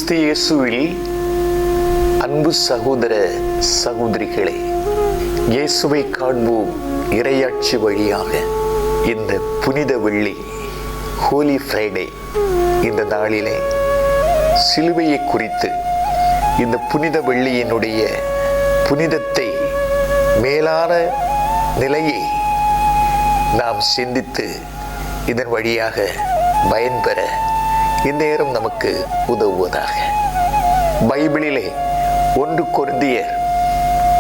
கிறிஸ்து இயேசுவில் அன்பு சகோதர சகோதரிகளே, இயேசுவை காண்போம் இறையாட்சி வழியாக இந்த புனித வெள்ளி ஹோலி ஃப்ரைடே இந்த நாளிலே சிலுவையை குறித்து இந்த புனித வெள்ளியினுடைய புனிதத்தை மேலான நிலையை நாம் சிந்தித்து இதன் வழியாக பயன்பெற இந்நேரம் நமக்கு உதவுவதாக. பைபிளிலே 1 கொரிந்தியர்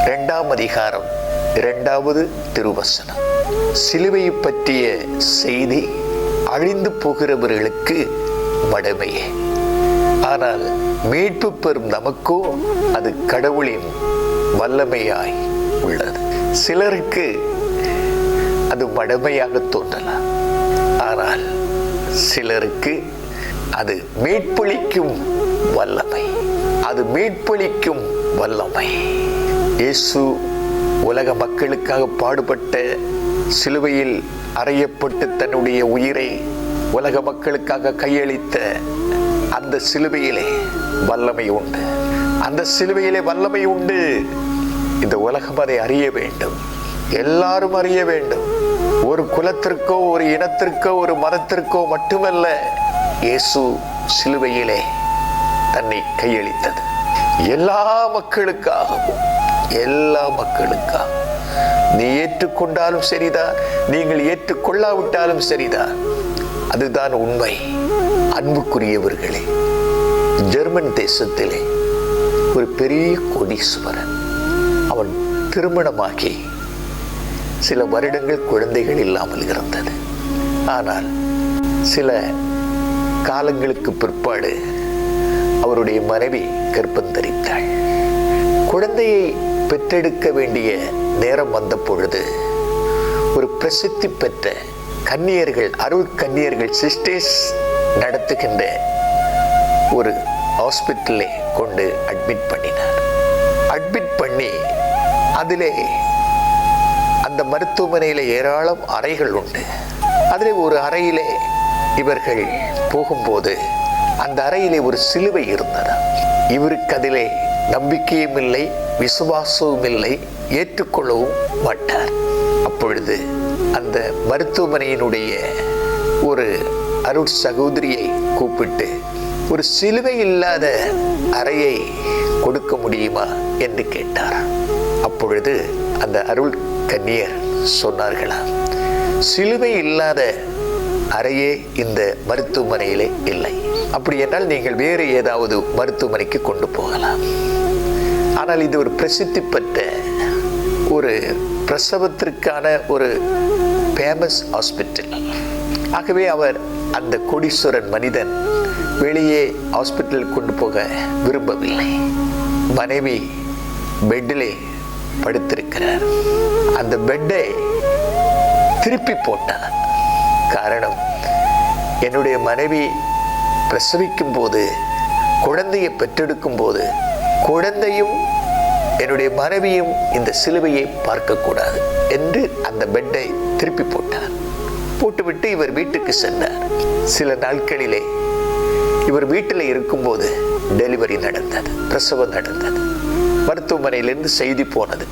2ஆம் அதிகாரம் 2வது திருவசனம், சிலுவையை பற்றிய செய்தி அழிந்து போகிறவர்களுக்கு மடமையே, ஆனால் மீட்பு பெறும் நமக்கோ அது கடவுளின் வல்லமையாய் உள்ளது. சிலருக்கு அது மடமையாக தோன்றலாம், ஆனால் சிலருக்கு அது மீட்பளிக்கும் வல்லமை. அது மீட்பளிக்கும் வல்லமை. இயேசு உலக மக்களுக்காக பாடுபட்ட, சிலுவையில் அறையப்பட்டு தன்னுடைய உயிரை உலக மக்களுக்காக கையளித்த அந்த சிலுவையிலே வல்லமை உண்டு. அந்த சிலுவையிலே வல்லமை உண்டு. இந்த உலகம் அதை அறிய வேண்டும், எல்லாரும் அறிய வேண்டும். ஒரு குலத்திற்கோ ஒரு இனத்திற்கோ ஒரு மதத்திற்கோ மட்டுமல்ல, இயேசு சிலுவையிலே தன்னை கையளித்தது எல்லா மக்களுக்காகவும். எல்லா மக்களுக்காகவும். நீ ஏற்றுக்கொண்டாலும் சரிதான், நீங்கள் ஏற்றுக்கொள்ளாவிட்டாலும் சரிதான். அதுதான் உண்மை. அன்புக்குரியவர்களே, ஜெர்மன் தேசத்திலே ஒரு பெரிய கோடீஸ்வரன், அவன் திருமணமாகி சில வருடங்கள் குழந்தைகள் இல்லாமல் இருந்தது. ஆனால் சில காலங்களுக்கு பிற்பாடு அவருடைய மனைவி கர்ப்பம் தரித்தாள். குழந்தையை பெற்றெடுக்க வேண்டிய நேரம் வந்த பொழுது ஒரு பிரசித்தி பெற்ற கன்னியர்கள், அருள் கன்னியர்கள், சிஸ்டர்ஸ் நடத்துகின்ற ஒரு ஹாஸ்பிட்டலை கொண்டு அட்மிட் பண்ணினார். அட்மிட் பண்ணி அதிலே அந்த மருத்துவமனையில் ஏராளம் அறைகள் உண்டு. அதில் ஒரு அறையிலே இவர்கள் போகும்போது அந்த அறையிலே ஒரு சிலுவை இருந்தது. இவருக்கு அதிலே நம்பிக்கையும் இல்லை, விசுவாசமும் இல்லை, ஏற்றுக்கொள்ளவும் மாட்டார். அப்பொழுது அந்த மருத்துவமனையினுடைய ஒரு அருள் சகோதரியை கூப்பிட்டு, ஒரு சிலுவை இல்லாத அறையை கொடுக்க முடியுமா என்று கேட்டார். அப்பொழுது அந்த அருள் கன்னியர் சொன்னார்களாம், சிலுவை இல்லாத அறையே இந்த மருத்துவமனையிலே இல்லை. அப்படி என்றால் நீங்கள் வேறு ஏதாவது மருத்துவமனைக்கு கொண்டு போகலாம். ஆனால் இது ஒரு பிரசித்தி பெற்ற ஒரு பிரசவத்திற்கான ஒரு ஃபேமஸ் ஹாஸ்பிட்டல். ஆகவே அவர் அந்த கோடீஸ்வரன் மனிதன் வெளியே ஹாஸ்பிட்டல் கொண்டு போக விரும்பவில்லை. மனைவி பெட்டிலே படுத்திருக்கிறார். அந்த பெட்டை திருப்பி போட்டார். காரணம், என்னுடைய மனைவி பிரசவிக்கும் போது, குழந்தையை பெற்றெடுக்கும் போது, குழந்தையும் என்னுடைய மனைவியும் இந்த சிலுவையை பார்க்கக்கூடாது என்று அந்த பெட்டை திருப்பி போட்டார். போட்டுவிட்டு இவர் வீட்டுக்கு சென்றார். சில நாட்களிலே இவர் வீட்டில் இருக்கும்போது டெலிவரி நடந்தது, பிரசவம் நடந்தது. மருத்துவமனையிலிருந்து செய்தி போனது,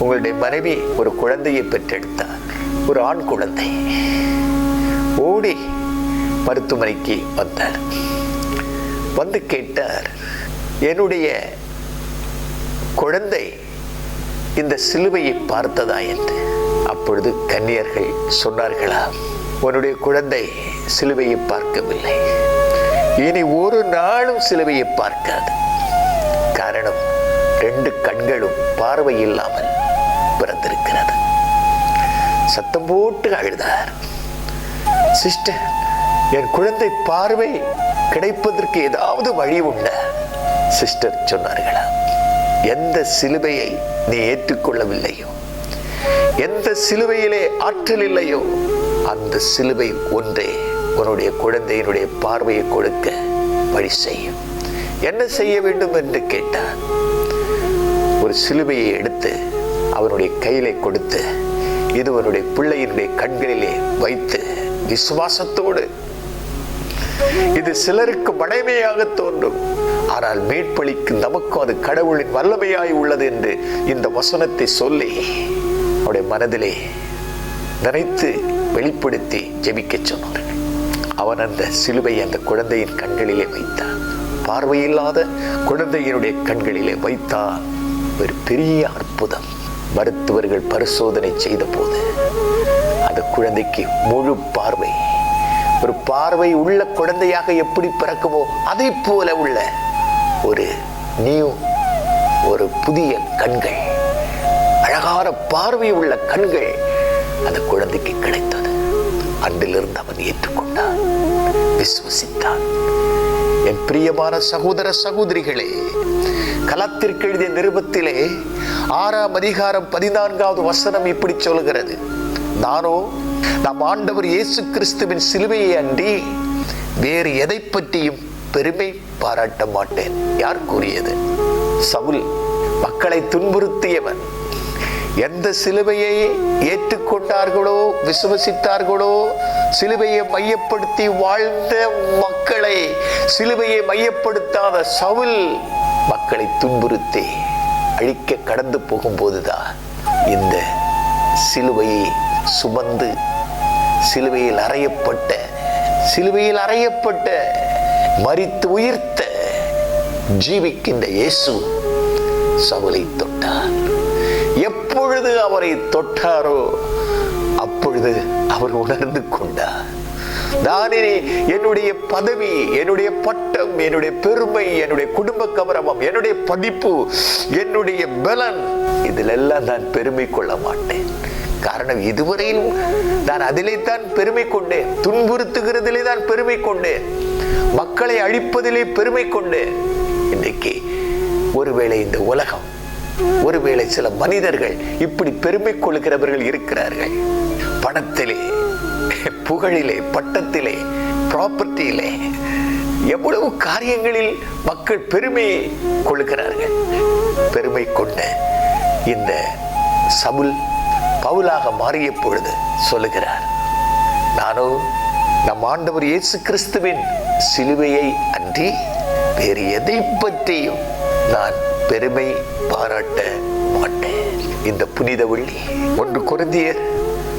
உங்களுடைய மனைவி ஒரு குழந்தையை பெற்றெடுத்தார், ஒரு ஆண் குழந்தை. ஓடி மருத்துவமனைக்கு வந்தார். வந்து கேட்டார், என்னுடைய குழந்தை இந்த சிலுவையை பார்த்ததா என்று. அப்பொழுது கன்னியர்கள் சொன்னார்களா, உன்னுடைய குழந்தை சிலுவையை பார்க்கவில்லை, இனி ஒரு நாளும் சிலுவையை பார்க்காது. காரணம், 2 கண்களும் பார்வை இல்லாமல் பிறந்திருக்கிறது. சத்தம் போட்டு அழுதார். சிஸ்டர், என் குழந்தை பார்வை கிடைப்பதற்கு ஏதாவது வழி உண்டா? சிஸ்டர் சொன்னார்களா, எந்த சிலுவையை நீ ஏற்றுக்கொள்ளவில்லையோ, எந்த சிலுவையிலே ஆற்றல் இல்லையோ, அந்த சிலுவை ஒன்றே உன்னுடைய குழந்தையினுடைய பார்வையை கொடுக்க வழி செய்யும். என்ன செய்ய வேண்டும் என்று கேட்டார். ஒரு சிலுவையை எடுத்து அவனுடைய கையிலே கொடுத்து, இது அவனுடைய பிள்ளையினுடைய கண்களிலே வைத்து விசுவாசத்தோடு, இது சிலருக்கு மடமையாக தோன்றும், ஆனால் மீட்பளிக்கும் நமக்கும் அது கடவுளின் வல்லமையாய் உள்ளது என்று இந்த வசனத்தை சொல்லி அவருடைய மனதிலே நினைத்து வெளிப்படுத்தி ஜெபிக்க சொன்னார்கள். அவன் அந்த சிலுவை அந்த குழந்தையின் கண்களிலே வைத்தான். பார்வையில்லாத குழந்தையினுடைய கண்களிலே வைத்தான். ஒரு பெரிய அற்புதம். மருத்துவர்கள் பரிசோதனை செய்த போது அந்த குழந்தைக்கு முழு பார்வை, ஒரு பார்வை உள்ள குழந்தையாக எப்படி பிறக்குமோ அதை போல உள்ள ஒரு புதிய கண்கள், அழகான பார்வை உள்ள கண்கள் அந்த குழந்தைக்கு கிடைத்தது. அன்றிலிருந்து அவன் ஏற்றுக்கொண்டான், விசுவசித்தான். என் பிரியமான சகோதர சகோதரிகளே, கலாத்திற்கு எழுதிய நிருபத்திலே 6ஆம் அதிகாரம் 14வது வசனம் இப்படி சொல்கிறது, நானோ நம் ஆண்டவர் இயேசு கிறிஸ்துவின் சிலுவையை அன்றி வேறு எதை பற்றியும் பெருமை பாராட்ட மாட்டேன். யார் கூறியது? சவுல், மக்களை துன்புறுத்தியவன். எந்த சிலுவையை ஏற்றுக்கொண்டார்களோ, விசுவசித்தார்களோ, சிலுவையை மையப்படுத்தி வாழ்ந்த மக்களை சிலுவையை மையப்படுத்தாத சவுல் மக்களை துன்புறுத்தி அழிக்க கடந்து போகும்போதுதான் இந்த சிலுவையை சுமந்து சிலுவையில் அறையப்பட்ட மரித்து உயிர்த்த ஜீவிக்கின்ற இயேசு சவுலை தொட்டார். எப்பொழுது அவரை தொட்டாரோ அப்பொழுது அவர் உணர்ந்து கொண்டார், நானே என்னுடைய பதவி, என்னுடைய பட்டம், என்னுடைய பெருமை, என்னுடைய குடும்ப கௌரவம், என்னுடைய படிப்பு, என்னுடைய பலன், இதிலெல்லாம் நான் பெருமை கொள்ள மாட்டேன். காரணம், இதுவரையில் நான் அதிலே தான் பெருமை கொண்டேன், துன்புறுத்துகிறதிலே தான் பெருமை கொண்டேன், மக்களை அழிப்பதிலே பெருமை கொண்டேன். இன்றைக்கு ஒருவேளை இந்த உலகம், ஒருவேளை சில மனிதர்கள் இப்படி பெருமை கொள்கிறவர்கள் இருக்கிறார்கள். பணத்திலே, புகழிலே, பட்டத்திலே, ப்ராப்பர்ட்டியிலே, எவ்வளவு காரியங்களில் மக்கள் பெருமை கொள்கிறார்கள். பெருமை கொண்ட இந்த சவுல் பவுலாக மாறிய பொழுது சொல்லுகிறார், நானோ நம் ஆண்டவர் இயேசு கிறிஸ்துவின் சிலுவையை அன்றி வேறு எதை பற்றியும் நான் பெருமை பாராட்ட மாட்டேன். இந்த புனித வெள்ளி 1 கொரிந்தியர்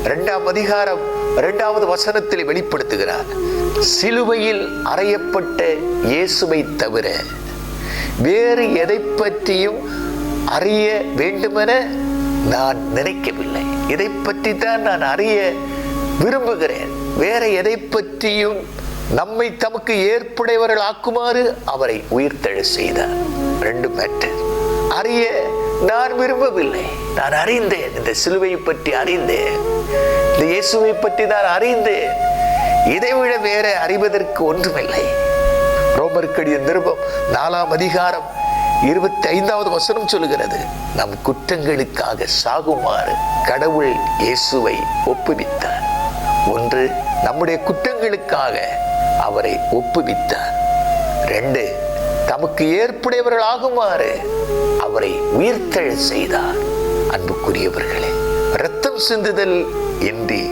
2ஆம் அதிகாரம் 2வது வசனத்தில் வெளிப்படுத்துகிறார், சிலுவையில் அறையப்பட்ட இயேசுவை தவிர வேறு எதை பற்றியும் அறிய வேண்டுமென நான் நினைக்கவில்லை. இதை பற்றி தான் நான் அறிய விரும்புகிறேன். வேற எதை பற்றியும் நம்மை தமக்கு ஏற்புடையவர்கள் ஆக்குமாறு அவரை உயிர்த்தெழ செய்தார். 2 மேட்டர். அறிய நான் விரும்பவில்லை. நான் அறிந்தேன், இந்த சிலுவையை பற்றி அறிந்தேன், இந்த இயேசுவை பற்றி நான் அறிந்தேன். இதைவிட வேற அறிவதற்கு ஒன்றுமில்லை. ரோமருக்கு நிருபம் 4ஆம் அதிகாரம் 25வது வசனம் சொல்லுகிறது, நம் குற்றங்களுக்காக சாகுமாறு கடவுள் இயேசுவை ஒப்புவித்தார். 1, நம்முடைய குற்றங்களுக்காக அவரை ஒப்புவித்தார். 2, தமக்கு ஏற்புடையவர்கள் ஆகுமாறு அவரை உயிர்த்தெழ செய்தார். அன்புக்குரியவர்களே, இரத்தம் சிந்துதல் இன்றி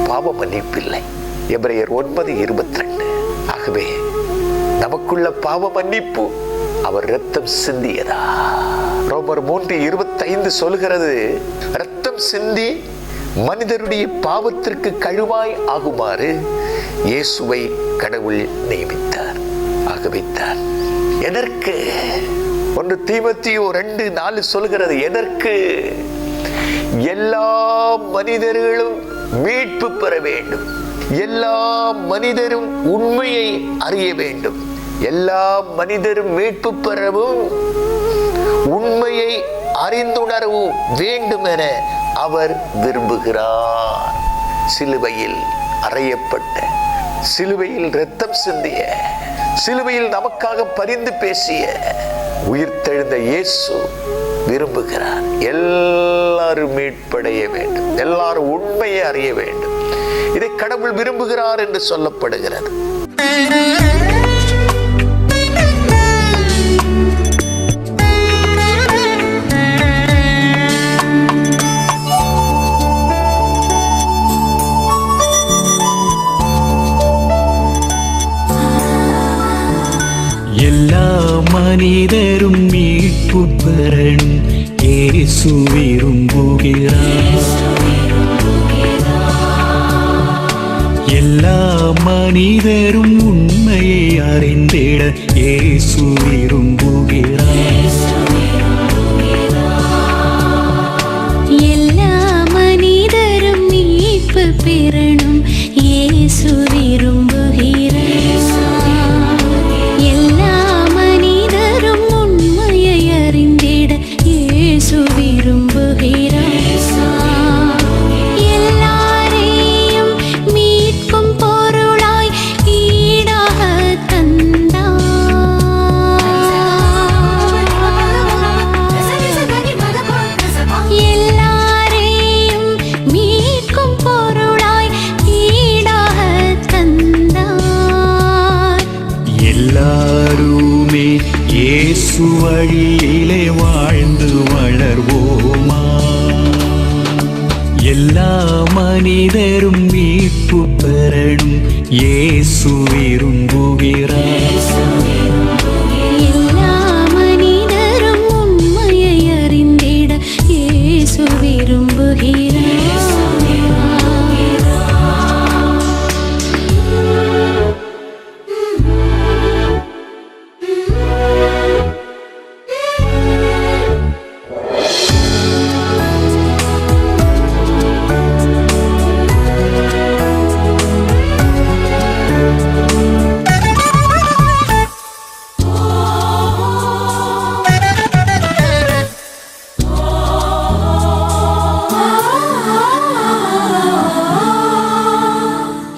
பாவ மன்னிப்பில்லை. எபிரேயர் 9:22. ஆகவே நமக்குள்ள பாவ மன்னிப்பு அவர் இரத்தம் சிந்தியதா. ரோமர் 3:25 சொல்கிறது, இரத்தம் சிந்தி மனிதருடைய பாவத்திற்கு கழுவாய் ஆகுமாறு இயேசுவை கடவுள் நியமித்தார், ஆகவித்தார். எதற்கு? 1 தீமோத்தேயு 2:4 சொல்கிறது, எதற்கு? எல்லா மனிதர்களும் மீட்பு பெற வேண்டும், எல்லா மனிதரும் உண்மையை அறிய வேண்டும், எல்லா மனிதரும் மீட்பு பெறவும் உண்மையை அறிந்துணரவும் வேண்டும் என அவர் விரும்புகிறார். சிலுவையில் அறையப்பட்ட, சிலுவையில் இரத்தம் சிந்திய, சிலுவையில் நமக்காக பரிந்து பேசிய உயிர்த்தெழுந்த இயேசு விரும்புகிறார். எல்லாரும் மீட்படைய வேண்டும், எல்லாரும் உண்மையை அறிய வேண்டும். இதை கடவுள் விரும்புகிறார் என்று சொல்லப்படுகிறது. எல்லா விரும்புகிறார். எல்லா மனிதரும் உண்மையை அறிந்திட இயேசு விரும்புகிறார். எல்லா மனிதரும் மீட்பு பெறணும் இயேசு விரும்புகிறார். எல்லா மனிதரும் உண்மையை அறிந்திட இயேசு விரும்புகிறார். எல்லாரையும் மீட்கும் பொருளாய் ஈடாக எல்லாரையும் மீட்கும் பொருளாய் ஈடாக தந்தார். எல்லாருமே இயேசு வழியிலே வாழ்ந்து வளர்வோமா. எல்லா மனிதரும் மீட்பு பெறணும் இயேசு விரும்புகிறார். எல்லா மனிதரும் உண்மையை அறிந்திட இயேசு விரும்புகிறார்.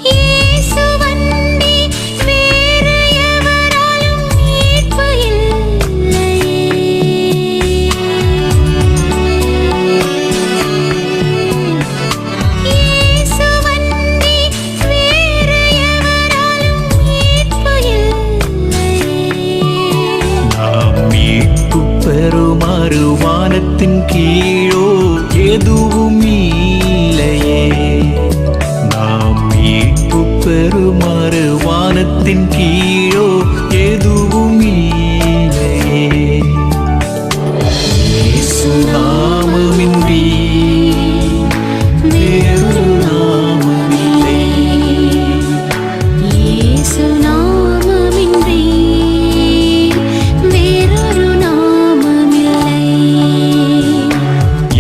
இயேசு வந்தி வேறு எவராலும் மீட்பு இல்லையே. இயேசு வந்தி வேறு எவராலும் மீட்பு இல்லையே. நாம் மீட்பு பெறுமாறு வானத்தின் கீழோ எதுவும் இல்லையே. நாம் மீட்பு பெறுமாறு வானத்தின் கீழோ எதுவும் இல்லையே. இயேசு நாமமின்றி வேறு நாமமில்லை. இயேசு நாமமின்றி வேறொரு நாமமில்லை.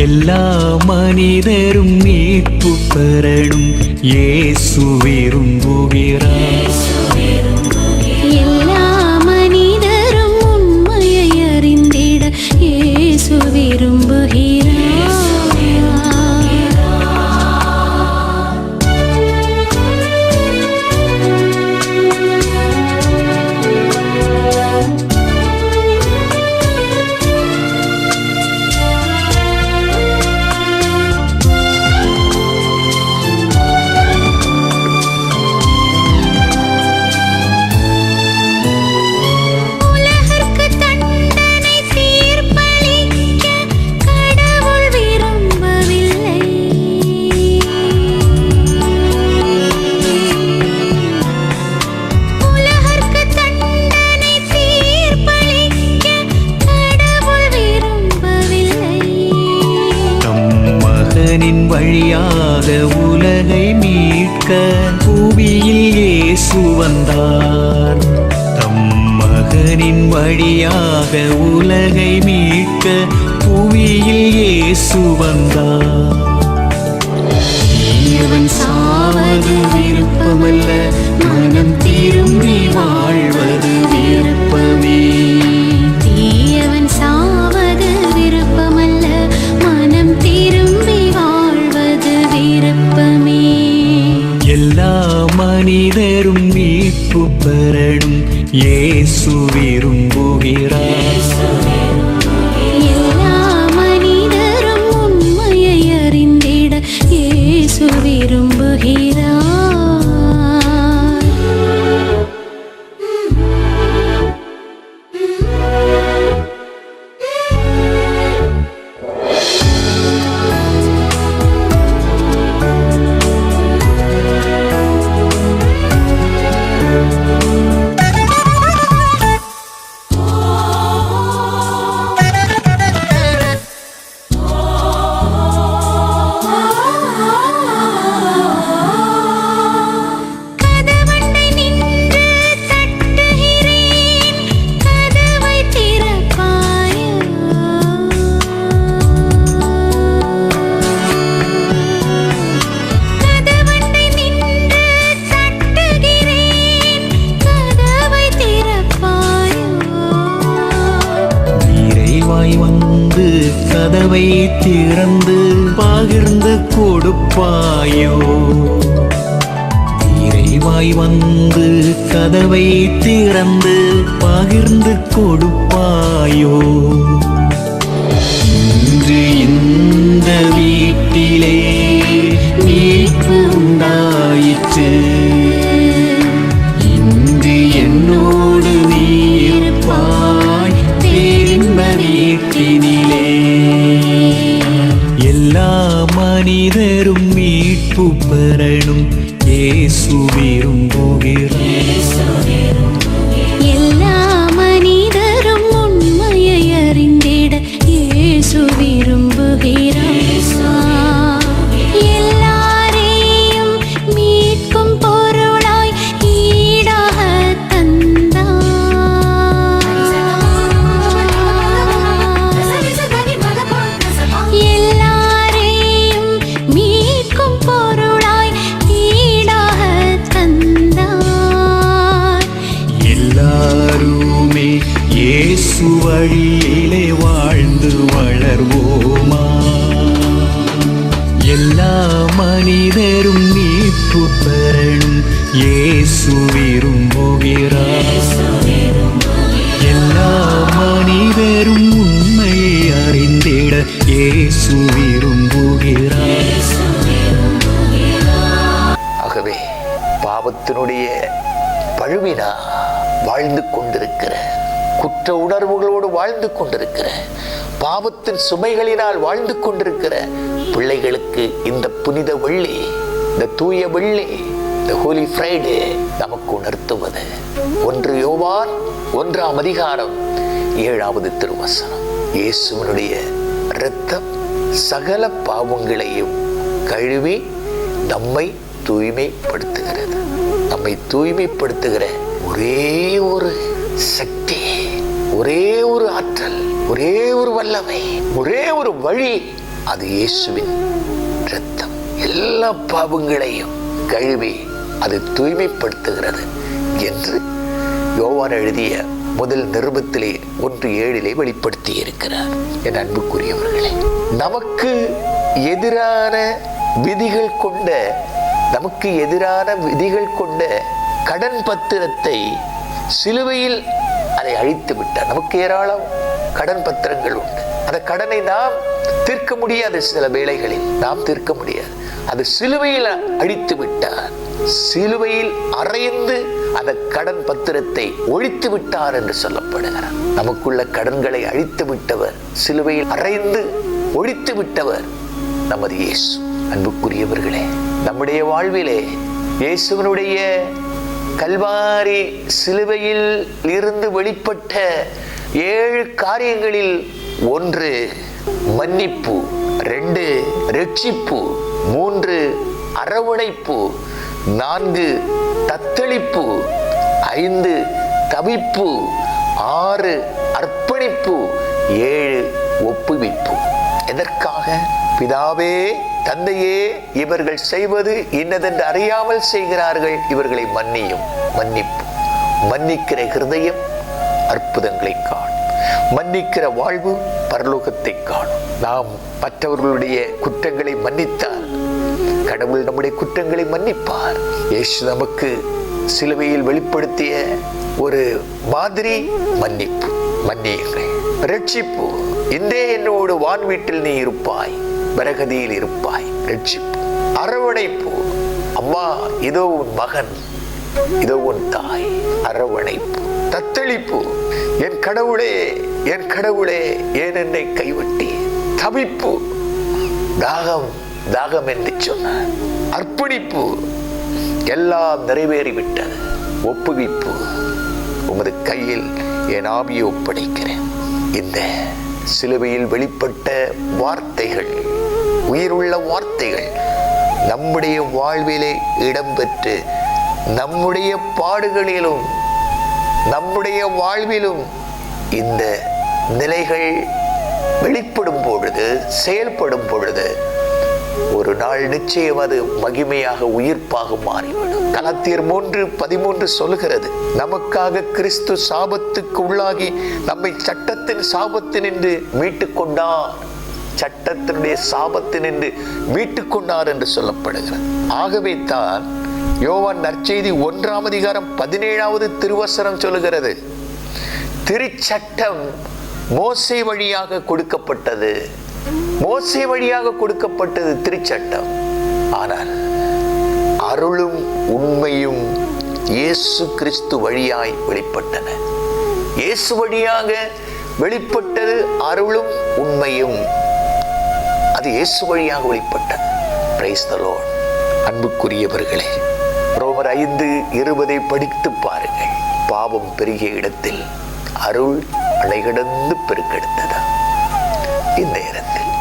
எல்லா மனிதரும் மீட்பு பெறணும் இயேசு விரும்புகிறார். எல்லா மனிதரும் உண்மையை அறிந்திட இயேசு விரும்புகிறார். உலகிற்கு தண்டனை தீர்ப்பளிக்க கடவுள் விரும்பவில்லை. உலகிற்கு தண்டனை தீர்ப்பளிக்க கடவுள் விரும்பவில்லை. தம் மகனின் வழியாக உலகை மீட்க பூமியில் இயேசு வந்தார். தம் மகனின் வழியாக உலகை மீட்க பூமியில் இயேசு வந்தார். தீயவன் சாவது விருப்பமல்ல, மனம் திரும்பி வாழ்வது விருப்பமே. தீயவன் சாவது விருப்பமல்ல, மனம் திரும்பி வாழ்வது விருப்பமே. எல்லா மனிதரும் மீட்பு பெறணும் இயேசு விரும்புகிறார். எல்லா மனிதரும் உண்மையை அறிந்திட இயேசு விரும்புகிறார். திறந்து பகிர்ந்து கொடுப்பாயோ? நிறைவாய் வந்து கதவை திறந்து பகிர்ந்து கொடுப்பாயோ? இன்று இந்த வீட்டிலே மீட்பு உண்டாயிற்று. இன்று என்னோடு நீ இருப்பாய் பேரின்ப வீட்டினிலே. எல்லா மனிதரும் மீட்பு பெறணும் இயேசு விரும்புகிறார். எல்லா மனிதரும் உண்மையை அறிந்திட இயேசு விரும்புகிறார். எல்லாரையும் மீட்கும் பொருளாய் ஈடாக தந்தார். எல்லாரையும் மீட்கும் பொருளாய் ஈடாக தந்தார். எல்லாருமே இயேசு வழியிலே வாழ்ந்து வளர்வோமா? எல்லா மனிதரும் மீட்பு பெறணும் இயேசு விரும்புகிறார். எல்லா மனிதரும் உண்மையை அறிந்திட இயேசு விரும்புகிறார். ஆகவே பாவத்தினுடைய பழுவினா வாழ்ந்து கொண்டிருக்கிற, குற்ற உணர்வுகளோடு வாழ்ந்து கொண்டிருக்கிற, பாவத்தின் சுமைகளினால் வாழ்ந்து கொண்டிருக்கிற பிள்ளைகளுக்கு இந்த புனித வெள்ளி, இந்த தூய வெள்ளி, இந்த ஹோலி ஃப்ரைடே நமக்கு உணர்த்துவது 1 யோவான் 1ஆம் அதிகாரம் 7வது திருவசனம். இயேசுவினுடைய இரத்தம் சகல பாவங்களையும் கழுவி நம்மை தூய்மைப்படுத்துகிறது. நம்மை தூய்மைப்படுத்துகிற ஒரே ஒரு சக்தி, ஒரே ஒரு ஆற்றல், ஒரே ஒரு வல்லமை, ஒரே ஒரு வழி, அது இயேசுவின் இரத்தம். எல்லா பாவங்களையும் கழுவி அது தூய்மைப்படுத்துகிறது என்று யோவான் எழுதிய முதல் நிருபத்திலே 1:7 வெளிப்படுத்தி இருக்கிறார். என் அன்புக்குரியவர்களே, நமக்கு எதிரான விதிகள் கொண்ட, நமக்கு எதிரான விதிகள் கொண்ட கடன் பத்திரத்தை சிலுவையில் அதை அழித்து விட்டார். நமக்கு ஏராளம் கடன் பத்திரங்கள் உண்டு. அந்த கடனை நாம் தீர்க்க முடியாது, சில வேளைகளில் நாம் தீர்க்க முடியாது. அது சிலுவையில் அழித்து விட்டார். சிலுவையில் அறைந்து அந்த கடன் பத்திரத்தை ஒழித்து விட்டார் என்று சொல்லப்படுகிறார். நமக்குள்ள கடன்களை அழித்து விட்டவர், சிலுவையில் அறைந்து ஒழித்து விட்டவர் நமது இயேசு. அன்புக்குரியவர்களே, நம்முடைய வாழ்விலே இயேசுவினுடைய கல்வாரி சிலுவையில் இருந்து வெளிப்பட்ட 7 காரியங்களில் 1 மன்னிப்பு, 2 ரட்சிப்பு, 3 அரவணைப்பு, 4 தத்தளிப்பு, 5 தவிப்பு, 6 அர்ப்பணிப்பு, 7 ஒப்புவிப்பு. எதற்காக? பிதாவே, தந்தையே, இவர்கள் செய்வது இன்னதென்று அறியாமல் செய்கிறார்கள், இவர்களை மன்னியும். மன்னிப்பு, மன்னிக்கிற ஹிருதயம் அற்புதங்களை காணும். மன்னிக்கிற வாழ்வு பரலோகத்தை காணும். நாம் மற்றவர்களுடைய குற்றங்களை மன்னித்தால் கடவுள் நம்முடைய குற்றங்களை மன்னிப்பார். இயேசு நமக்கு சிலுவையில் வெளிப்படுத்திய ஒரு மாதிரி மன்னிப்பு. மன்னியுங்கள். ரட்சிப்பு, இன்றே என்னோடு வான் வீட்டில் நீ இருப்பாய், வரகதியில் இருப்பாய். ரட்சிப்பு. அரவணைப்பு, அம்மா இதோ உன் மகன், இதோ உன் தாய். அரவணைப்பு. தத்தளிப்பு, என் கடவுளே, என் கடவுளே, ஏன் என்னை கைவிட்டி. தவிப்பு, தாகம் தாகம் என்று சொன்னார். அர்ப்பணிப்பு, எல்லாம் நிறைவேறிவிட்டது. ஒப்புவிப்பு, உமது கையில் என் ஆவியை ஒப்படைக்கிறேன். இந்த சிலுவையில் வெளிப்பட்ட வார்த்தைகள், உயிருள்ள வார்த்தைகள் நம்முடைய வாழ்விலே இடம்பெற்று நம்முடைய பாடுகளிலும் நம்முடைய வாழ்விலும் இந்த நிலைகள் வெளிப்படும் பொழுது, செயல்படும் பொழுது ஒரு நாள் நிச்சயம் அது மகிமையாக உயிர்ப்பாக மாறிவிடும். கலாத்தியர் 3:13 சொல்கிறது, நமக்காக கிறிஸ்து சாபத்துக்கு உள்ளாகி நம்மை சட்டத்தின் சாபத்தினின்று மீட்டுக் கொண்டார் சட்டத்தினுடைய சாபத்தினின்று மீட்டுக் கொண்டார் என்று சொல்லப்படுகிறது. ஆகவே தான் யோவான் நற்செய்தி 1ஆம் அதிகாரம் 17வது திருவசனம் சொல்லுகிறது, திருச்சட்டம் மோசே வழியாக கொடுக்கப்பட்டது. மோசே வழியாக கொடுக்கப்பட்டது திருச்சட்டம். ஆனால் அருளும் உண்மையும் இயேசு கிறிஸ்து வழியாய் வெளிப்பட்டன. இயேசு வழியாக வெளிப்பட்டது அருளும் உண்மையும். அது இயேசு வழியாக வெளிப்பட்டது. Praise the Lord. அன்புக்குரியவர்களே, ரோமர் 5:20 படித்து பாருங்கள். பாவம் பெருகிய இடத்தில் அருள் அலைகடந்து பெருக்கெடுத்ததா? இந்நேரத்தில்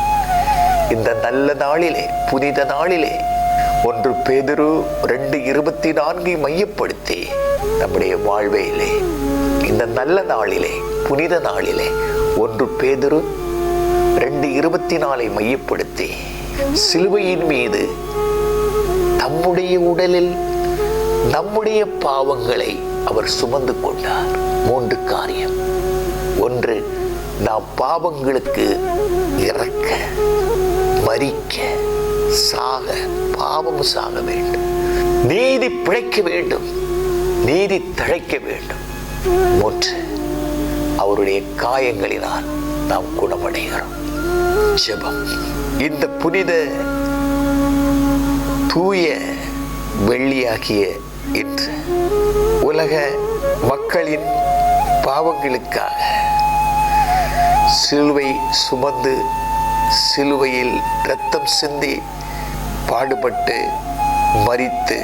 இந்த நல்ல நாளிலே, புனித நாளிலே 1 பேதுரு 2:24 மையப்படுத்தி நம்முடைய வாழ்வையிலே, இந்த நல்ல நாளிலே, புனித நாளிலே 1 பேதுரு 2:24 மையப்படுத்தி சிலுவையின் மீது தம்முடைய உடலில் நம்முடைய பாவங்களை அவர் சுமந்து கொண்டார். 3 காரியம். 1, நாம் பாவங்களுக்கு இறக்க, மரிக்க, சாக, பாவம் சாக வேண்டும். நீதி பிழைக்க வேண்டும், நீதி தழைக்க வேண்டும். 3, அவருடைய காயங்களினால் நாம் குணமடைகிறோம். ஜெபம். இந்த புனித தூய வெள்ளியாகிய இன்று உலக மக்களின் பாவங்களுக்காக சிலுவை சுமந்து, சிலுவையில் இரத்தம் சிந்தி, பாடுபட்டு, மரித்து,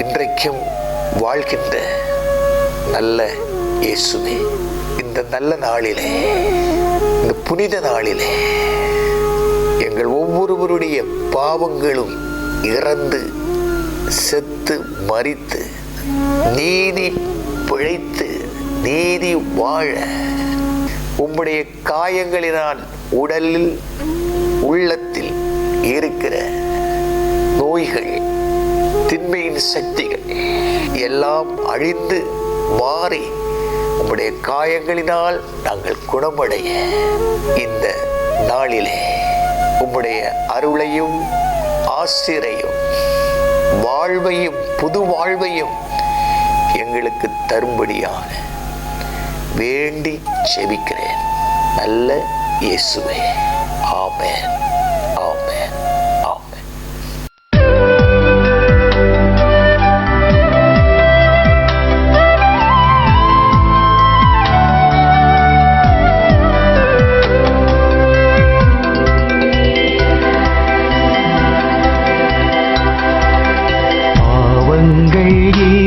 இன்றைக்கும் வாழ்கின்ற நல்ல இயேசுவே, இந்த நல்ல நாளிலே, இந்த புனித நாளிலே எங்கள் ஒவ்வொருவருடைய பாவங்களும் இறந்து, செத்து, மரித்து, நீதி பிழைத்து, நீதி வாழ உம்முடைய காயங்களினால் உடலில், உள்ளத்தில் இருக்கிற நோய்கள், திண்மையின் சக்திகள் எல்லாம் அழிந்து மாறி உம்முடைய காயங்களினால் நாங்கள் குணமடைய இந்த நாளிலே உம்முடைய அருளையும் ஆசிரையும் வாழ்வையும் புது வாழ்வையும் எங்களுக்கு தரும்படியான வேண்டி செபிக்கிறேன் நல்ல இயேசுவே. ஆமென், ஆமென், ஆமென். பாவங்கள்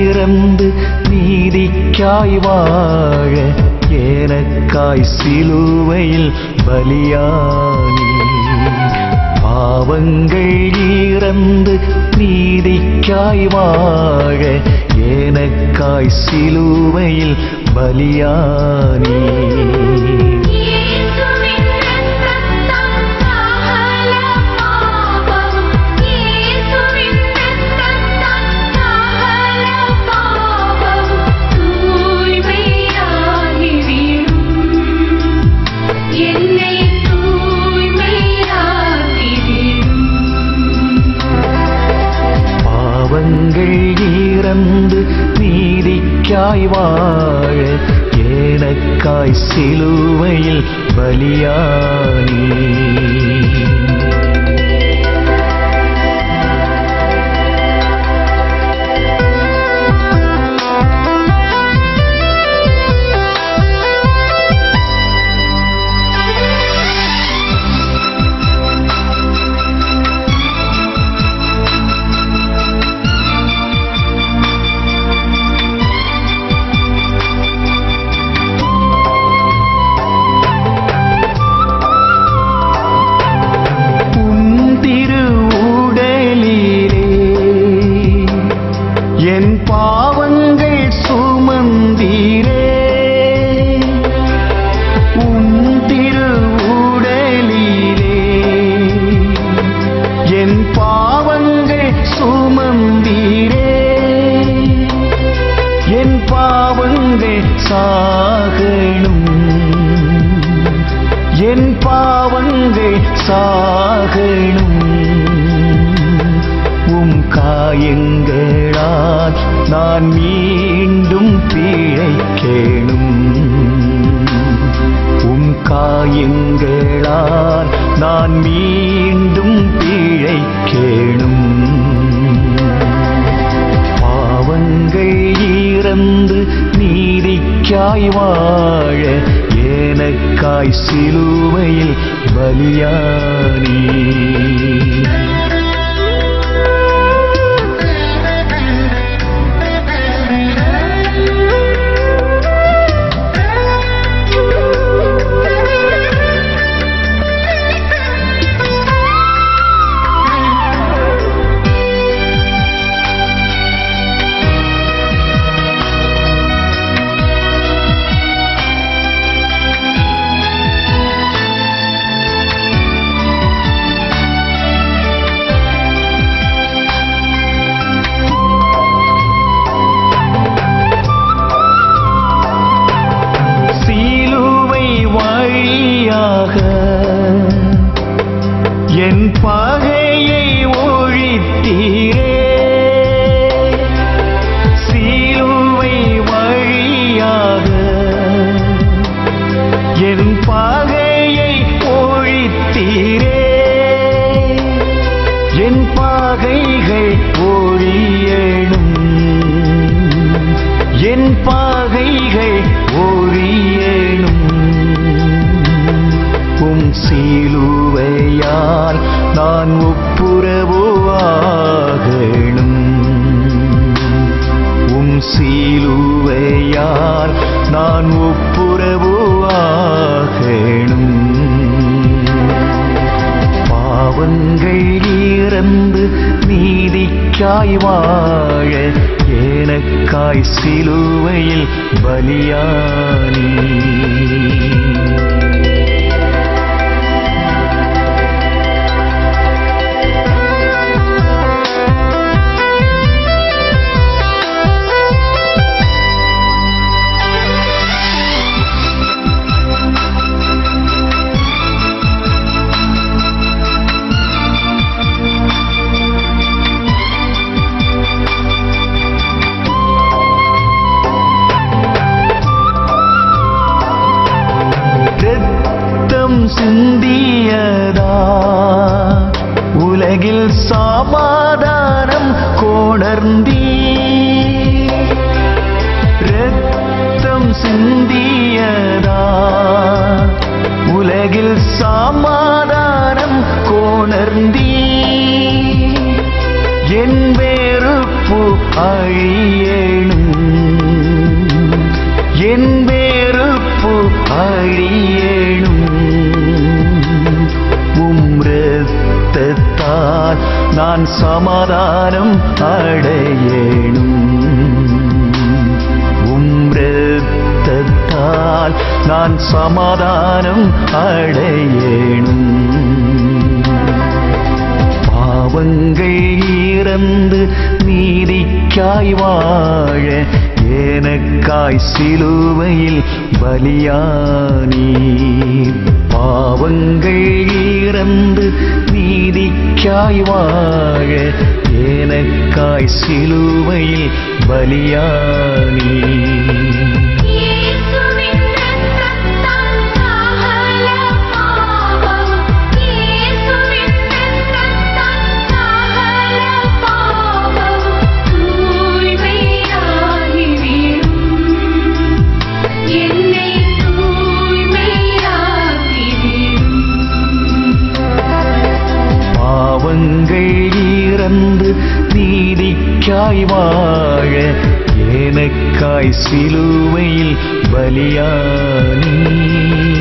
இறந்து நீதிக்காய் வாழ எனக்காய் சிலுவையில் பலியானி. பாவங்கள் இறந்து நீதிக்காய் வாழ எனக்காய் சிலுவையில் பலியானி. இறந்து நீதிக்காய் வாழ எனக்காய் சிலுவையில் பலியானி. பலியாகணும். உம் காயங்களால் நான் மீண்டும் பிழைக்கேணும். உம் காயங்களால் நான் மீண்டும் பிழைக்கேணும். பாவங்கள் இறந்து நீதிக்காய் வாழ எனக்காய் சிலுவையில் பலியானீ. என் பகையை ஒழித்தீரே. சிலுவை வழியாக என் பகையை ஒழித்தீரே. என் பகைகள் ஒழியேனும். என் பகைகள் ஒழியேனும். உம் சிலுவையால் நான் ஒப்புரவாகணும். உம் சிலுவையால் நான் ஒப்புரவாகணும். பாவங்கள் இறந்து நீதிக்காய் வாழ எனக்காய் சிலுவையில் பலியானீ. சிந்தியதா உலகில் சமாதானம் கொணர்ந்தீ. இரத்தம் சிந்தியதா உலகில் சமாதானம் கொணர்ந்தீ. என் வெறுப்பு அழியேனும். என் வெறுப்பு அழியேனும். இரத்தத்தால் நான் சமாதானம் அடையேனும். உம் இரத்தத்தால் நான் சமாதானம் அடையேனும். பாவங்கள் இறந்து நீதிக்காய் வாழ எனக்காய் சிலுவையில் பலியானீ. பாவங்கள் இறந்து நீதிக்காய் வாழ எனக்காய் சிலுவையில் பலியானீ. நீதிக்காய் வாழ எனக்காய் சிலுவையில் பலியானீ.